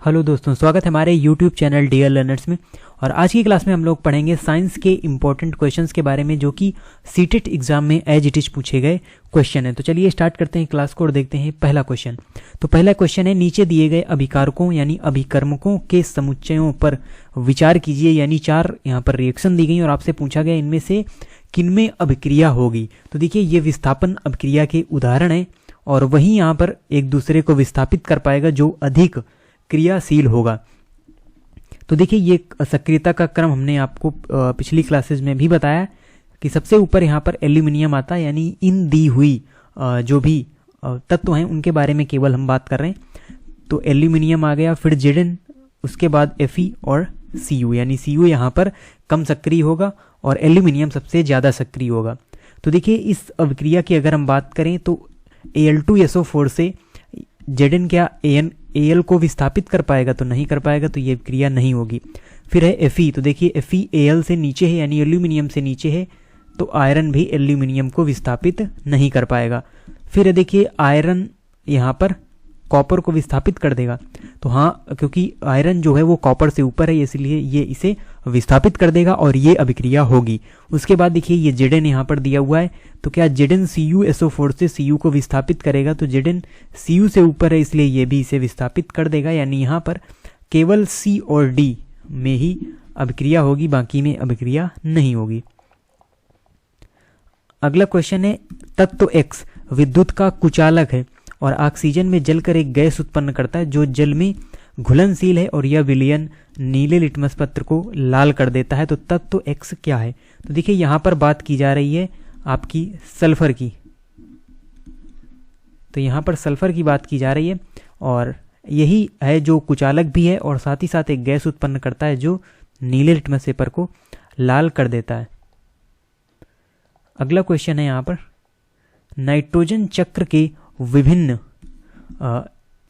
Hello दोस्तों, स्वागत है हमारे YouTube चैनल डियर लर्नर्स में। और आज की क्लास में हम लोग पढ़ेंगे साइंस के इंपॉर्टेंट क्वेश्चंस के बारे में, जो कि सीटेट एग्जाम में एज इट इज पूछे गए क्वेश्चन है। तो चलिए स्टार्ट करते हैं क्लास को और देखते हैं पहला क्वेश्चन। तो पहला क्वेश्चन है, नीचे दिए गए अभिकारकों यानी अभिकर्मकों के समुच्चयों पर विचार कीजिए। यानी 4 यहाँ पर रिएक्शन दी गई और आपसे पूछा गया इनमें से किनमें अभिक्रिया होगी। तो देखिए ये विस्थापन अभिक्रिया के उदाहरण है और वही यहाँ पर एक दूसरे को विस्थापित कर पाएगा जो अधिक क्रियाशील होगा। तो देखिए ये सक्रियता का क्रम हमने आपको पिछली क्लासेस में भी बताया कि सबसे ऊपर यहाँ पर एल्यूमिनियम आता है, यानी इन दी हुई जो भी तत्व हैं उनके बारे में केवल हम बात कर रहे हैं। तो एल्यूमिनियम आ गया, फिर जेडन, उसके बाद Fe और Cu, यानी Cu यहाँ पर कम सक्रिय होगा और एल्यूमिनियम सबसे ज़्यादा सक्रिय होगा। तो देखिए इस अभिक्रिया की अगर हम बात करें तो Al2SO4 से जेडन क्या Al को विस्थापित कर पाएगा? तो नहीं कर पाएगा, तो ये क्रिया नहीं होगी। फिर है Fe, तो देखिए Fe Al से नीचे है यानी एल्यूमिनियम से नीचे है, तो आयरन भी एल्यूमिनियम को विस्थापित नहीं कर पाएगा। फिर है देखिए आयरन यहाँ पर कॉपर को विस्थापित कर देगा। तो हाँ, क्योंकि आयरन जो है वो कॉपर से ऊपर है इसलिए ये इसे विस्थापित कर देगा और ये अभिक्रिया होगी। उसके बाद देखिए ये जेडन यहाँ पर दिया हुआ है, तो क्या जेडन CuSO4 से Cu को विस्थापित करेगा? तो जेडन Cu से ऊपर है इसलिए ये भी इसे विस्थापित कर देगा, यानी यहाँ पर केवल C और D में ही अभिक्रिया होगी, बाकी में अभिक्रिया नहीं होगी। अगला क्वेश्चन है, तत्व X विद्युत का कुचालक है और ऑक्सीजन में जलकर एक गैस उत्पन्न करता है जो जल में घुलनशील है और यह विलयन नीले लिटमस पत्र को लाल कर देता है। तो तत्व X क्या है? तो देखिए यहाँ पर बात की जा रही है आपकी सल्फर की। तो यहाँ पर सल्फर की बात की जा रही है और यही है जो कुचालक भी है और साथ ही साथ एक गैस उत्पन्न करता है जो नीले लिटमस पेपर को लाल कर देता है। अगला क्वेश्चन है यहाँ पर, नाइट्रोजन चक्र के विभिन्न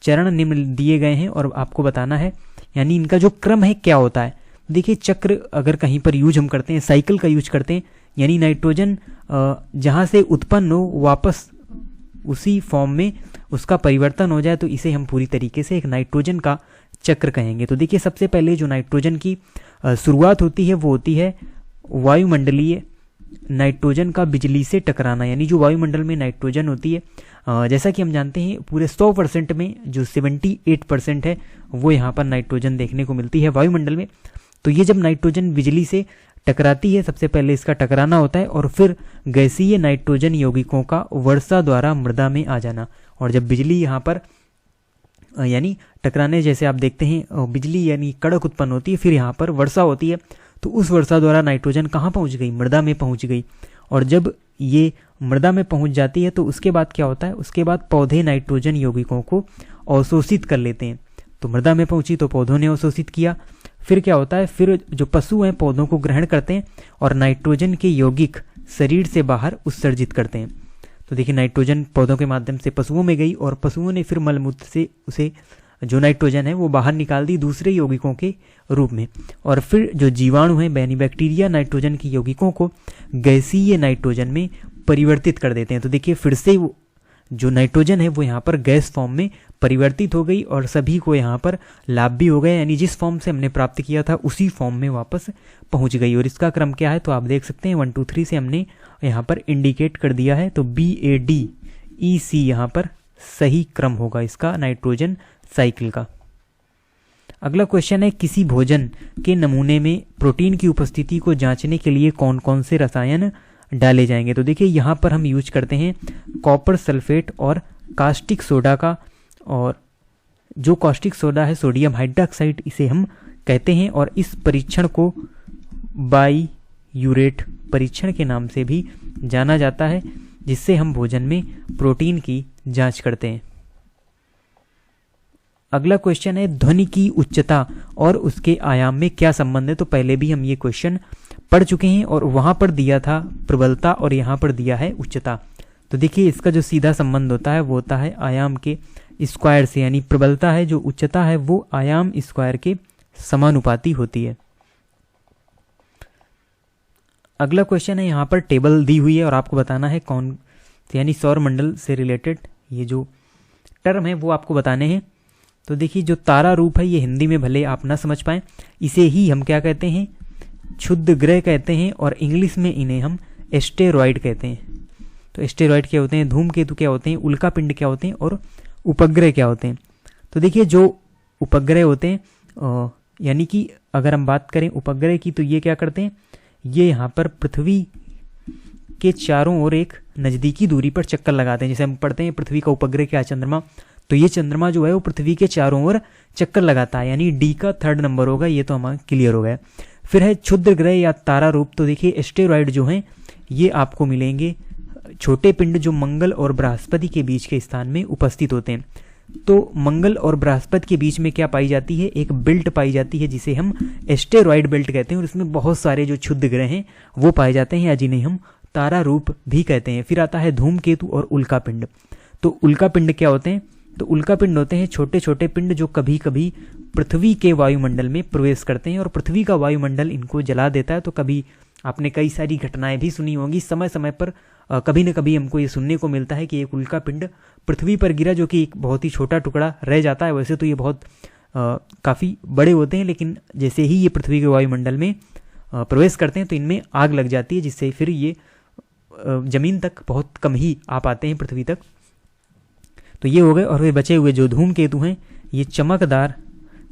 चरण निम्न दिए गए हैं और आपको बताना है, यानी इनका जो क्रम है क्या होता है। देखिए चक्र अगर कहीं पर यूज हम करते हैं, साइकिल का यूज करते हैं, यानी नाइट्रोजन जहां से उत्पन्न हो वापस उसी फॉर्म में उसका परिवर्तन हो जाए, तो इसे हम पूरी तरीके से एक नाइट्रोजन का चक्र कहेंगे। तो देखिए सबसे पहले जो नाइट्रोजन की शुरुआत होती है वो होती है वायुमंडलीय नाइट्रोजन का बिजली से टकराना, यानी जो वायुमंडल में नाइट्रोजन होती है, जैसा कि हम जानते हैं पूरे 100% में जो 78% है वो यहाँ पर नाइट्रोजन देखने को मिलती है वायुमंडल में। तो ये जब नाइट्रोजन बिजली से टकराती है, सबसे पहले इसका टकराना होता है और फिर गैसीय नाइट्रोजन यौगिकों का वर्षा द्वारा मृदा में आ जाना। और जब बिजली यहाँ पर यानी टकराने जैसे आप देखते हैं बिजली यानी कड़क उत्पन्न होती है, फिर यहाँ पर वर्षा होती है, तो उस वर्षा द्वारा नाइट्रोजन कहाँ पहुँच गई? मृदा में पहुँच गई। और जब ये मृदा में पहुँच जाती है तो उसके बाद क्या होता है? उसके बाद पौधे नाइट्रोजन यौगिकों को अवशोषित कर लेते हैं। तो मृदा में पहुँची तो पौधों ने अवशोषित किया। फिर क्या होता है? फिर जो पशु हैं पौधों को ग्रहण करते हैं और नाइट्रोजन के यौगिक शरीर से बाहर उत्सर्जित करते हैं। तो देखिए नाइट्रोजन पौधों के माध्यम से पशुओं में गई और पशुओं ने फिर मलमूत्र से उसे जो नाइट्रोजन है वो बाहर निकाल दी दूसरे यौगिकों के रूप में। और फिर जो जीवाणु हैं यानी बैक्टीरिया नाइट्रोजन के यौगिकों को गैसीय नाइट्रोजन में परिवर्तित कर देते हैं। तो देखिए फिर से जो नाइट्रोजन है वो यहाँ पर गैस फॉर्म में परिवर्तित हो गई और सभी को यहाँ पर लाभ भी हो गया, यानी जिस फॉर्म से हमने प्राप्त किया था उसी फॉर्म में वापस पहुँच गई। और इसका क्रम क्या है? तो आप देख सकते हैं 1 2 3 से हमने यहाँ पर इंडिकेट कर दिया है। तो BADEC यहाँ पर सही क्रम होगा इसका नाइट्रोजन साइकिल का। अगला क्वेश्चन है, किसी भोजन के नमूने में प्रोटीन की उपस्थिति को जांचने के लिए कौन कौन से रसायन डाले जाएंगे? तो देखिए यहाँ पर हम यूज करते हैं कॉपर सल्फेट और कास्टिक सोडा का, और जो कास्टिक सोडा है सोडियम हाइड्रोक्साइड इसे हम कहते हैं, और इस परीक्षण को बाईयूरेट परीक्षण के नाम से भी जाना जाता है, जिससे हम भोजन में प्रोटीन की जांच करते हैं। अगला क्वेश्चन है, ध्वनि की उच्चता और उसके आयाम में क्या संबंध है? तो पहले भी हम ये क्वेश्चन पढ़ चुके हैं और वहां पर दिया था प्रबलता और यहाँ पर दिया है उच्चता। तो देखिए इसका जो सीधा संबंध होता है वो होता है आयाम के स्क्वायर से, यानी प्रबलता है जो उच्चता है वो आयाम स्क्वायर के समानुपाती होती है। अगला क्वेश्चन है, यहाँ पर टेबल दी हुई है और आपको बताना है कौन, यानी सौर मंडल से रिलेटेड ये जो टर्म है वो आपको बताने हैं। तो देखिए जो तारा रूप है ये हिंदी में भले आप ना समझ पाएँ, इसे ही हम क्या कहते हैं, क्षुद्र ग्रह कहते हैं, और इंग्लिश में इन्हें हम एस्टेरॉयड कहते हैं। तो एस्टेरॉयड क्या होते हैं, धूमकेतु क्या होते हैं, उल्कापिंड क्या होते हैं, और उपग्रह क्या होते हैं। तो देखिए जो उपग्रह होते हैं, यानी कि अगर हम बात करें उपग्रह की, तो ये क्या करते हैं, ये यहाँ पर पृथ्वी के चारों ओर एक नज़दीकी दूरी पर चक्कर लगाते हैं। जैसे हम पढ़ते हैं पृथ्वी का उपग्रह क्या है, चंद्रमा, तो ये चंद्रमा जो है वो पृथ्वी के चारों ओर चक्कर लगाता है, यानी डी का 3rd नंबर होगा। ये तो हमारा क्लियर हो गया। फिर है क्षुद्र ग्रह या तारा रूप। तो देखिए एस्टेरॉयड जो हैं ये आपको मिलेंगे छोटे पिंड जो मंगल और बृहस्पति के बीच के स्थान में उपस्थित होते हैं। तो मंगल और बृहस्पति के बीच में क्या पाई जाती है, एक बेल्ट पाई जाती है जिसे हम एस्टेरॉयड बेल्ट कहते हैं, और इसमें बहुत सारे जो क्षुद्र ग्रह हैं वो पाए जाते हैं, या जिन्हें हम तारा रूप भी कहते हैं। फिर आता है धूमकेतु और उल्कापिंड। तो उल्कापिंड क्या होते हैं, तो उल्कापिंड होते हैं छोटे छोटे पिंड जो कभी कभी पृथ्वी के वायुमंडल में प्रवेश करते हैं, और पृथ्वी का वायुमंडल इनको जला देता है। तो कभी आपने कई सारी घटनाएं भी सुनी होंगी, समय समय पर कभी न कभी हमको ये सुनने को मिलता है कि एक उल्कापिंड पृथ्वी पर गिरा, जो कि एक बहुत ही छोटा टुकड़ा रह जाता है। वैसे तो ये बहुत काफ़ी बड़े होते हैं, लेकिन जैसे ही ये पृथ्वी के वायुमंडल में प्रवेश करते हैं तो इनमें आग लग जाती है, जिससे फिर ये ज़मीन तक बहुत कम ही आ पाते हैं, पृथ्वी तक। तो ये हो गए। और वे बचे हुए जो धूमकेतु हैं ये चमकदार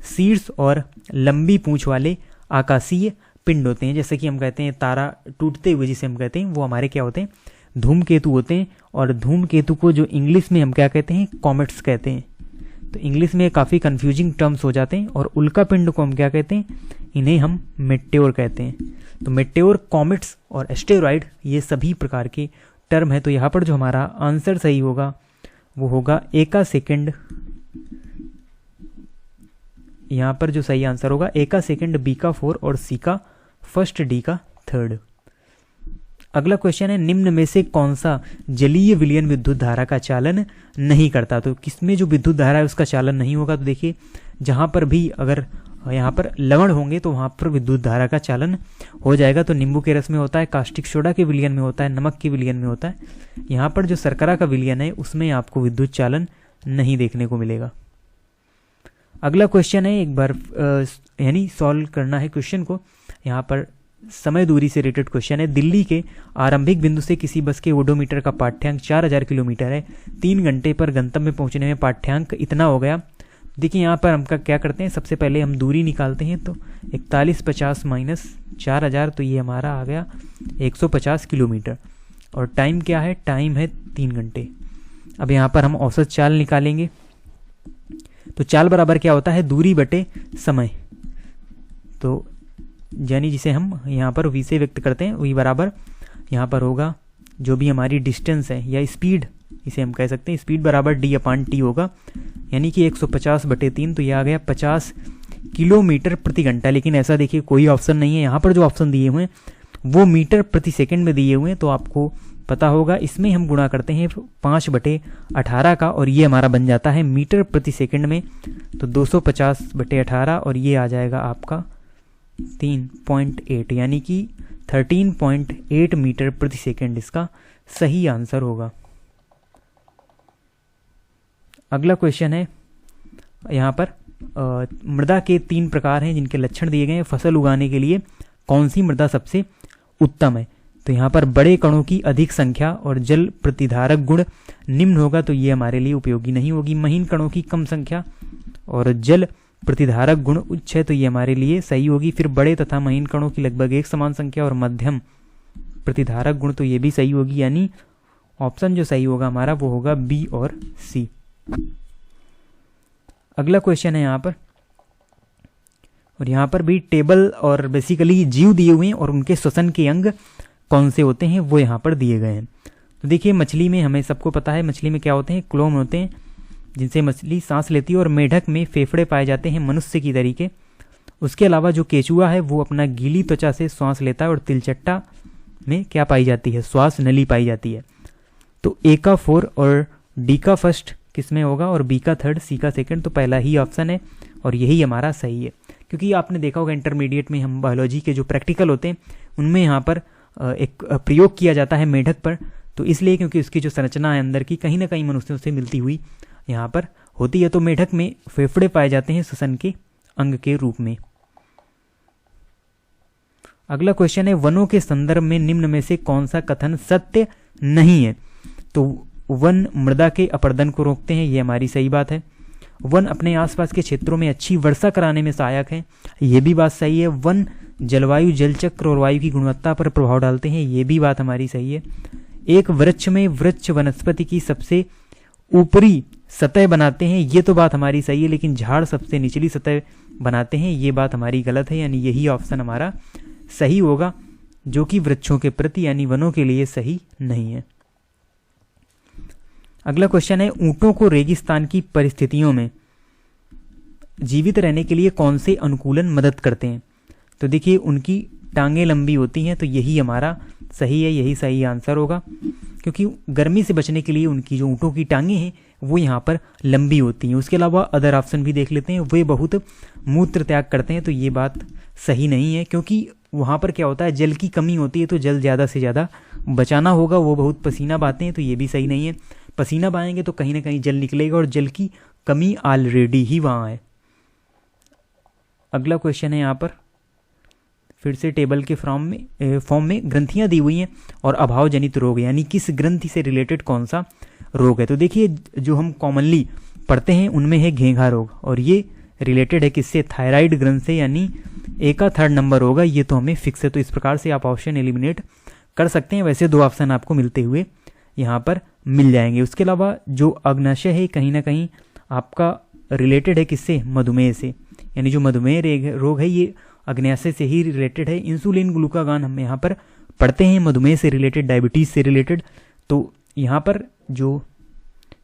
शीर्ष और लंबी पूंछ वाले आकाशीय पिंड होते हैं। जैसे कि हम कहते हैं तारा टूटते हुए जिसे हम कहते हैं, वो हमारे क्या होते हैं, धूमकेतु होते हैं। और धूमकेतु को जो इंग्लिश में हम क्या कहते हैं, कॉमेट्स कहते हैं। तो इंग्लिश में काफ़ी कंफ्यूजिंग टर्म्स हो जाते हैं। और उल्कापिंड को हम क्या कहते हैं, इन्हें हम मेटेओर कहते हैं। तो मेटेओर, कॉमेट्स और एस्टेरॉयड ये सभी प्रकार के टर्म है। तो यहाँ पर जो हमारा आंसर सही होगा वो होगा ए का सेकेंड, यहाँ पर जो सही आंसर होगा ए का सेकेंड, बी का 4 और सी का फर्स्ट, डी का 3rd। अगला क्वेश्चन है निम्न में से कौन सा जलीय विलयन विद्युत धारा का चालन नहीं करता। तो किसमें जो विद्युत धारा है उसका चालन नहीं होगा। तो देखिए जहाँ पर भी अगर यहाँ पर लवण होंगे तो वहाँ पर विद्युत धारा का चालन हो जाएगा। तो नींबू के रस में होता है, कास्टिक सोडा के विलयन में होता है, नमक के विलयन में होता है। यहाँ पर जो शर्करा का विलयन है उसमें आपको विद्युत चालन नहीं देखने को मिलेगा। अगला क्वेश्चन है, एक बार यानी सॉल्व करना है क्वेश्चन को। यहाँ पर समय दूरी से रिलेटेड क्वेश्चन है। दिल्ली के आरंभिक बिंदु से किसी बस के ओडोमीटर का पाठ्यांक 4000 किलोमीटर है। 3 घंटे पर गंतव्य में पहुंचने में पाठ्यांक इतना हो गया। देखिए यहाँ पर हम क्या करते हैं, सबसे पहले हम दूरी निकालते हैं। तो 4150 माइनस 4000, तो ये हमारा आ गया 150 किलोमीटर। और टाइम क्या है, टाइम है 3 घंटे। अब यहाँ पर हम औसत चाल निकालेंगे। तो चाल बराबर क्या होता है, दूरी बटे समय। तो यानी जिसे हम यहाँ पर v से व्यक्त करते हैं, वही बराबर यहाँ पर होगा जो भी हमारी डिस्टेंस है या स्पीड, इसे हम कह सकते हैं स्पीड बराबर d/t होगा, यानी कि 150/3। तो ये आ गया 50 किलोमीटर प्रति घंटा। लेकिन ऐसा देखिए कोई ऑप्शन नहीं है, यहाँ पर जो ऑप्शन दिए हुए हैं वो मीटर प्रति सेकंड में दिए हुए हैं। तो आपको पता होगा इसमें हम गुणा करते हैं 5/18 का, और ये हमारा बन जाता है मीटर प्रति सेकंड में। तो 250/18 और ये आ जाएगा आपका 3.8, यानी कि 13.8 मीटर प्रति सेकंड इसका सही आंसर होगा। अगला क्वेश्चन है, यहाँ पर मृदा के 3 प्रकार हैं जिनके लक्षण दिए गए हैं। फसल उगाने के लिए कौन सी मृदा सबसे उत्तम है। तो यहाँ पर बड़े कणों की अधिक संख्या और जल प्रतिधारक गुण निम्न होगा, तो ये हमारे लिए उपयोगी नहीं होगी। महीन कणों की कम संख्या और जल प्रतिधारक गुण उच्च है, तो ये हमारे लिए सही होगी। फिर बड़े तथा महीन कणों की लगभग एक समान संख्या और मध्यम प्रतिधारक गुण, तो ये भी सही होगी। यानी ऑप्शन जो सही होगा हमारा वो होगा बी और सी। अगला क्वेश्चन है यहाँ पर, और यहाँ पर भी टेबल और बेसिकली जीव दिए हुए हैं और उनके श्वसन के अंग कौन से होते हैं वो यहाँ पर दिए गए हैं। तो देखिए मछली में हमें सबको पता है, मछली में क्या होते हैं, क्लोम होते हैं जिनसे मछली सांस लेती है, और मेढक में फेफड़े पाए जाते हैं मनुष्य की तरीके। उसके अलावा जो केचुआ है वो अपना गीली त्वचा से श्वास लेता है, और तिलचट्टा में क्या पाई जाती है, श्वास नली पाई जाती है। तो ए का 4 और डी का फर्स्ट किसमें होगा, और बी का 3rd, सी का 2nd। तो पहला ही ऑप्शन है और यही हमारा सही है। क्योंकि आपने देखा होगा इंटरमीडिएट में हम बायोलॉजी के जो प्रैक्टिकल होते हैं उनमें यहाँ पर एक प्रयोग किया जाता है मेढक पर। तो इसलिए क्योंकि उसकी जो संरचना है अंदर की कहीं ना कहीं मनुष्यों से मिलती हुई यहाँ पर होती है। तो मेढक में फेफड़े पाए जाते हैं श्वसन के अंग के रूप में। अगला क्वेश्चन है, वनों के संदर्भ में निम्न में से कौन सा कथन सत्य नहीं है? तो वन मृदा के अपरदन को रोकते हैं, ये हमारी सही बात है। वन अपने आसपास के क्षेत्रों में अच्छी वर्षा कराने में सहायक है, ये भी बात सही है। वन जलवायु, जलचक्र और वायु की गुणवत्ता पर प्रभाव डालते हैं, ये भी बात हमारी सही है। एक वृक्ष में वृक्ष वनस्पति की सबसे ऊपरी सतह बनाते हैं, ये तो बात हमारी सही है, लेकिन झाड़ सबसे निचली सतह बनाते हैं, ये बात हमारी गलत है। यानी यही ऑप्शन हमारा सही होगा, जो कि वृक्षों के प्रति यानी वनों के लिए सही नहीं है। अगला क्वेश्चन है, ऊंटों को रेगिस्तान की परिस्थितियों में जीवित रहने के लिए कौन से अनुकूलन मदद करते हैं? तो देखिए, उनकी टांगें लंबी होती हैं, तो यही हमारा सही है, यही सही आंसर होगा, क्योंकि गर्मी से बचने के लिए उनकी जो ऊँटों की टांगें हैं वो यहाँ पर लंबी होती हैं। उसके अलावा अदर ऑप्शन भी देख लेते हैं, वे बहुत मूत्र त्याग करते हैं, तो ये बात सही नहीं है, क्योंकि वहाँ पर क्या होता है, जल की कमी होती है, तो जल ज़्यादा से ज़्यादा बचाना होगा। वो बहुत पसीना बहाते हैं, तो ये भी सही नहीं है। पसीना बहाएंगे तो कहीं ना कहीं जल निकलेगा, और जल की कमी ऑलरेडी ही वहाँ है। अगला क्वेश्चन है यहाँ पर फिर से टेबल के फॉर्म में ग्रंथियाँ दी हुई हैं और अभाव जनित रोग, यानी किस ग्रंथि से रिलेटेड कौन सा रोग है? तो देखिए, जो हम कॉमनली पढ़ते हैं उनमें है घेंघा रोग, और ये रिलेटेड है किससे? थायराइड ग्रंथ से, यानी ए का 3rd नंबर होगा, ये तो हमें फिक्स है। तो इस प्रकार से आप ऑप्शन एलिमिनेट कर सकते हैं। वैसे 2 ऑप्शन आपको मिलते हुए यहाँ पर मिल जाएंगे। उसके अलावा जो अग्नाशय है कहीं ना कहीं आपका रिलेटेड है किससे? मधुमेह से, यानी जो मधुमेह रोग है ये अग्नाशय से ही रिलेटेड है। इंसुलिन ग्लूकागॉन हम यहाँ पर पढ़ते हैं, मधुमेह से रिलेटेड, डायबिटीज से रिलेटेड। तो यहाँ पर जो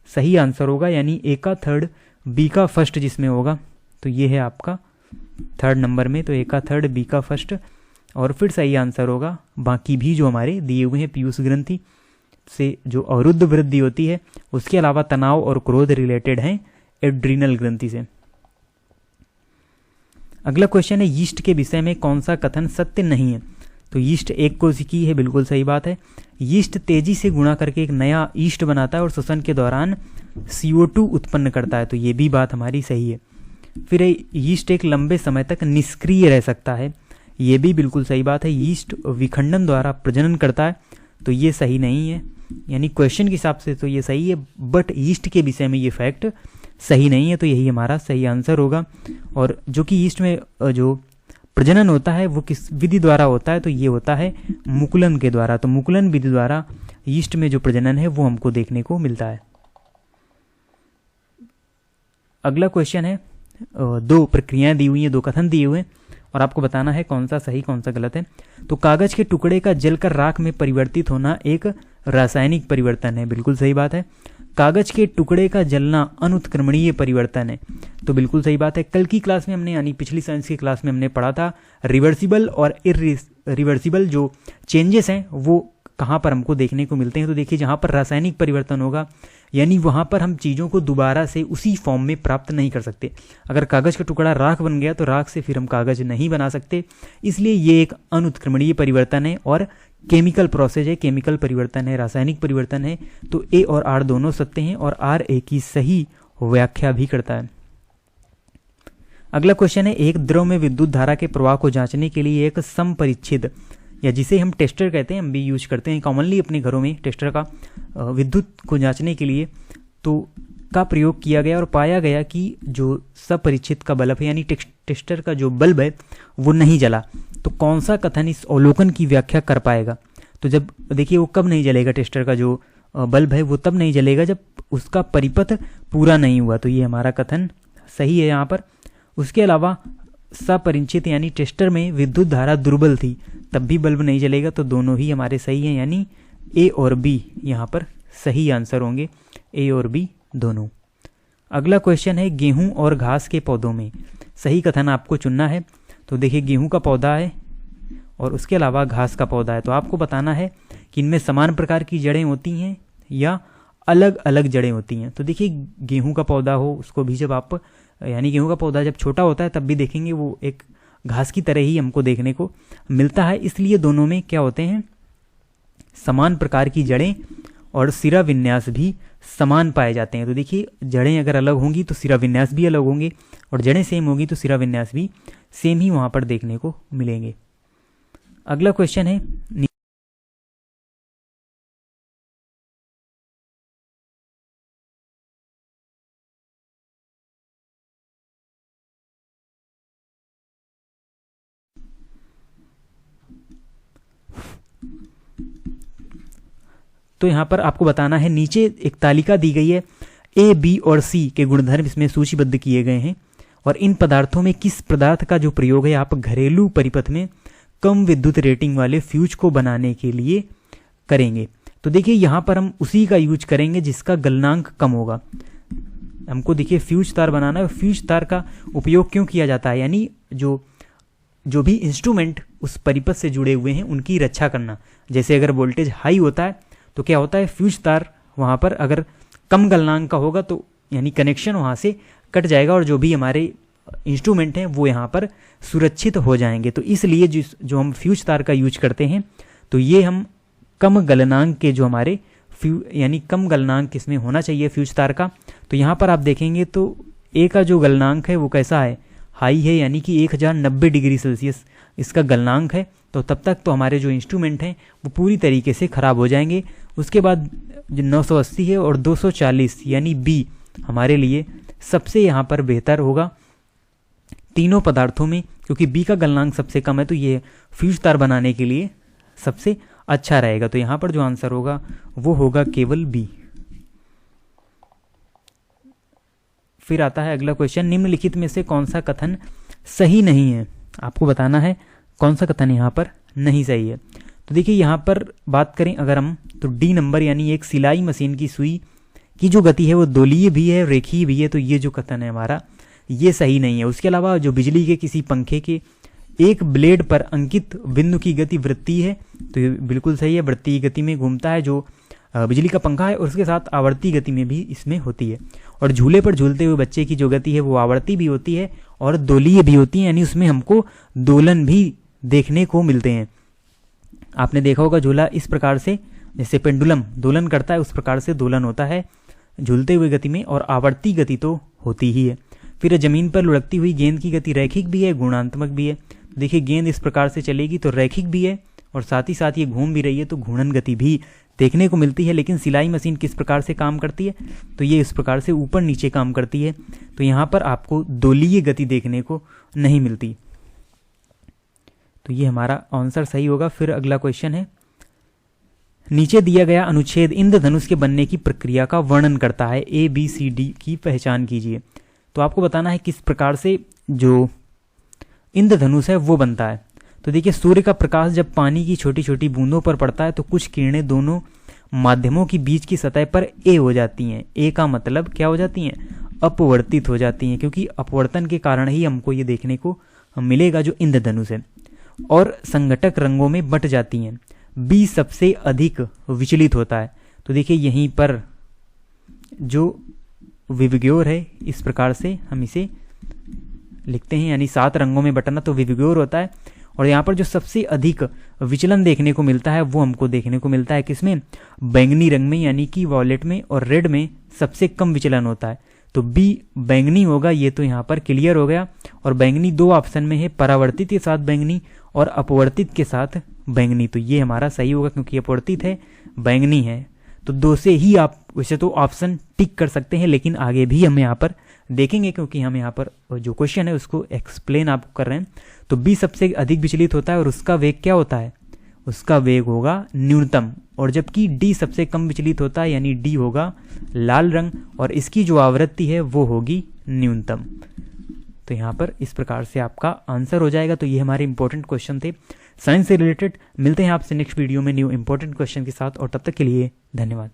सही आंसर होगा, यानी ए का 3rd, बी का 1st जिसमें होगा, तो ये है आपका 3rd नंबर में। तो ए का 3rd, बी का 1st, और फिर सही आंसर होगा बाकी भी जो हमारे दिए हुए हैं। पीयूष ग्रंथि से जो अवरुद्ध वृद्धि होती है, उसके अलावा तनाव और क्रोध रिलेटेड हैं एड्रीनल ग्रंथि से। अगला क्वेश्चन है, यीस्ट के विषय में कौन सा कथन सत्य नहीं है? तो यीस्ट एक कोशिकी है, बिल्कुल सही बात है। यीस्ट तेजी से गुणा करके एक नया यीस्ट बनाता है और श्वसन के दौरान CO2 उत्पन्न करता है, तो ये भी बात हमारी सही है। फिर यीस्ट एक लंबे समय तक निष्क्रिय रह सकता है, ये भी बिल्कुल सही बात है। यीस्ट विखंडन द्वारा प्रजनन करता है, तो ये सही नहीं है। यानी क्वेश्चन के हिसाब से तो ये सही है, बट यीस्ट के विषय में ये फैक्ट सही नहीं है, तो यही हमारा सही आंसर होगा। और जो कि यीस्ट में जो प्रजनन होता है वो किस विधि द्वारा होता है? तो ये होता है मुकुलन के द्वारा। तो मुकुलन विधि द्वारा यीस्ट में जो प्रजनन है वो हमको देखने को मिलता है। अगला क्वेश्चन है, 2 प्रक्रियाएं दी हुई हैं, 2 कथन दिए हुए हैं, और आपको बताना है कौन सा सही कौन सा गलत है। तो कागज के टुकड़े का जलकर राख में परिवर्तित होना एक रासायनिक परिवर्तन है, बिल्कुल सही बात है। कागज के टुकड़े का जलना अनुत्क्रमणीय परिवर्तन है, तो बिल्कुल सही बात है। कल की क्लास में हमने, यानी पिछली साइंस की क्लास में हमने पढ़ा था रिवर्सिबल और इरिवर्सिबल जो चेंजेस हैं वो कहाँ पर हमको देखने को मिलते हैं। तो देखिए, जहाँ पर रासायनिक परिवर्तन होगा, यानी वहाँ पर हम चीज़ों को दोबारा से उसी फॉर्म में प्राप्त नहीं कर सकते। अगर कागज़ का टुकड़ा राख बन गया तो राख से फिर हम कागज़ नहीं बना सकते, इसलिए ये एक अनुत्क्रमणीय परिवर्तन है और केमिकल प्रोसेस है, केमिकल परिवर्तन है, रासायनिक परिवर्तन है। तो ए और आर दोनों सत्य हैं और आर ए की सही व्याख्या भी करता है। अगला क्वेश्चन है, एक द्रव में विद्युत धारा के प्रवाह को जांचने के लिए एक समपरिच्छेद, या जिसे हम टेस्टर कहते हैं, हम भी यूज करते हैं कॉमनली अपने घरों में टेस्टर का, विद्युत को जांचने के लिए तो का प्रयोग किया गया और पाया गया कि जो समपरिच्छेद का बल्ब है, यानी टेस्टर का जो बल्ब है वो नहीं जला। तो कौन सा कथन इस अवलोकन की व्याख्या कर पाएगा? तो जब देखिए, वो कब नहीं जलेगा, टेस्टर का जो बल्ब है वो तब नहीं जलेगा जब उसका परिपथ पूरा नहीं हुआ, तो ये हमारा कथन सही है यहाँ पर। उसके अलावा समपरिच्छेद यानी टेस्टर में विद्युत धारा दुर्बल थी, तब भी बल्ब नहीं जलेगा, तो दोनों ही हमारे सही हैं, यानी ए और बी यहाँ पर सही आंसर होंगे, ए और बी दोनों। अगला क्वेश्चन है, गेहूं और घास के पौधों में सही कथन आपको चुनना है। तो देखिए, गेहूं का पौधा है और उसके अलावा घास का पौधा है, तो आपको बताना है कि इनमें समान प्रकार की जड़ें होती हैं या अलग अलग जड़ें होती हैं। तो देखिए, गेहूं का पौधा हो उसको भी जब आप, यानी गेहूं का पौधा जब छोटा होता है तब भी देखेंगे वो एक घास की तरह ही हमको देखने को मिलता है, इसलिए दोनों में क्या होते हैं, समान प्रकार की जड़ें और सिरा विन्यास भी समान पाए जाते हैं। तो देखिए जड़ें अगर अलग होंगी तो सिरा विन्यास भी अलग होंगे, और जड़ें सेम होगी तो सिरा विन्यास भी सेम ही वहाँ पर देखने को मिलेंगे। अगला क्वेश्चन है, तो यहाँ पर आपको बताना है, नीचे एक तालिका दी गई है, ए बी और सी के गुणधर्म इसमें सूचीबद्ध किए गए हैं, और इन पदार्थों में किस पदार्थ का जो प्रयोग है आप घरेलू परिपथ में कम विद्युत रेटिंग वाले फ्यूज को बनाने के लिए करेंगे। तो देखिए यहाँ पर हम उसी का यूज करेंगे जिसका गलनांक कम होगा। हमको देखिए फ्यूज तार बनाना है, फ्यूज तार का उपयोग क्यों किया जाता है, यानी जो भी इंस्ट्रूमेंट उस परिपथ से जुड़े हुए हैं उनकी रक्षा करना। जैसे अगर वोल्टेज हाई होता है तो क्या होता है, फ्यूज तार वहाँ पर अगर कम गलनांक का होगा तो यानी कनेक्शन वहाँ से कट जाएगा, और जो भी हमारे इंस्ट्रूमेंट हैं वो यहाँ पर सुरक्षित हो जाएंगे। तो इसलिए जो हम फ्यूज तार का यूज करते हैं, तो ये हम कम गलनांक के जो हमारे यानी कम गलनांक इसमें होना चाहिए फ्यूज तार का। तो यहाँ पर आप देखेंगे तो ए का जो गलनांक है वो कैसा है, हाई है, यानी कि 1090 डिग्री सेल्सियस इसका गलनांक है। तो तब तक तो हमारे जो इंस्ट्रूमेंट हैं वो पूरी तरीके से ख़राब हो जाएंगे। उसके बाद जो 980 है और 240 यानी बी हमारे लिए सबसे यहाँ पर बेहतर होगा तीनों पदार्थों में, क्योंकि बी का गलनांक सबसे कम है, तो ये फ्यूज तार बनाने के लिए सबसे अच्छा रहेगा। तो यहाँ पर जो आंसर होगा वो होगा केवल बी। फिर आता है अगला क्वेश्चन, निम्नलिखित में से कौन सा कथन सही नहीं है। आपको बताना है कौन सा कथन यहाँ पर नहीं सही है। तो देखिए यहाँ पर बात करें अगर हम, तो डी नंबर यानी एक सिलाई मशीन की सुई की जो गति है वो दोलीय भी है, रेखीय भी है, तो ये जो कथन है हमारा ये सही नहीं है। उसके अलावा जो बिजली के किसी पंखे के एक ब्लेड पर अंकित बिंदु की गति वृत्तीय है, तो ये बिल्कुल सही है, वृत्तीय गति में घूमता है जो बिजली का पंखा है, और उसके साथ आवर्ती गति में भी इसमें होती है। और झूले पर झूलते हुए बच्चे की जो गति है वो आवर्ती भी होती है और दोलीय भी होती है, यानी उसमें हमको दोलन भी देखने को मिलते हैं। आपने देखा होगा झूला इस प्रकार से, जैसे पेंडुलम दोलन करता है उस प्रकार से दोलन होता है झूलते हुए गति में, और आवर्ती गति तो होती ही है। फिर जमीन पर लुढ़कती हुई गेंद की गति रैखिक भी है, गुणात्मक भी है। देखिए गेंद इस प्रकार से चलेगी तो रैखिक भी है, और साथ ही साथ ये घूम भी रही है तो घूर्णन गति भी देखने को मिलती है। लेकिन सिलाई मशीन किस प्रकार से काम करती है, तो ये इस प्रकार से ऊपर नीचे काम करती है, तो यहाँ पर आपको दोलीय गति देखने को नहीं मिलती। तो ये हमारा आंसर सही होगा। फिर अगला क्वेश्चन है, नीचे दिया गया अनुच्छेद इंद्रधनुष के बनने की प्रक्रिया का वर्णन करता है, ए बी सी डी की पहचान कीजिए। तो आपको बताना है किस प्रकार से जो इंद्रधनुष है वो बनता है। तो देखिए सूर्य का प्रकाश जब पानी की छोटी छोटी बूंदों पर पड़ता है तो कुछ किरणें दोनों माध्यमों की बीच की सतह पर ए हो जाती हैं। ए का मतलब क्या हो जाती हैं, अपवर्तित हो जाती हैं, क्योंकि अपवर्तन के कारण ही हमको ये देखने को मिलेगा जो इंद्रधनुष है, और संघटक रंगों में बट जाती हैं। बी सबसे अधिक विचलित होता है। तो देखिए यहीं पर जो विविग्योर है इस प्रकार से हम इसे लिखते हैं, यानी 7 रंगों में बटना तो विविग्योर होता है। और यहाँ पर जो सबसे अधिक विचलन देखने को मिलता है वो हमको देखने को मिलता है किसमें, बैंगनी रंग में, यानी कि वॉयलेट में, और रेड में सबसे कम विचलन होता है। तो बी बैंगनी होगा, ये तो यहाँ पर क्लियर हो गया। और बैंगनी 2 ऑप्शन में है, परावर्तित के साथ बैंगनी और अपवर्तित के साथ बैंगनी, तो ये हमारा सही होगा क्योंकि अपवर्तित है बैंगनी है। तो 2 से ही आप वैसे तो ऑप्शन टिक कर सकते हैं, लेकिन आगे भी हम यहाँ पर देखेंगे क्योंकि हम यहाँ पर जो क्वेश्चन है उसको एक्सप्लेन आपको कर रहे हैं। तो बी सबसे अधिक विचलित होता है और उसका वेग क्या होता है, उसका वेग होगा न्यूनतम। और जबकि डी सबसे कम विचलित होता है, यानी डी होगा लाल रंग, और इसकी जो आवृत्ति है वो होगी न्यूनतम। तो यहाँ पर इस प्रकार से आपका आंसर हो जाएगा। तो ये हमारे इंपॉर्टेंट क्वेश्चन थे साइंस से रिलेटेड। मिलते हैं आपसे नेक्स्ट वीडियो में न्यू इंपॉर्टेंट क्वेश्चन के साथ, और तब तक के लिए धन्यवाद।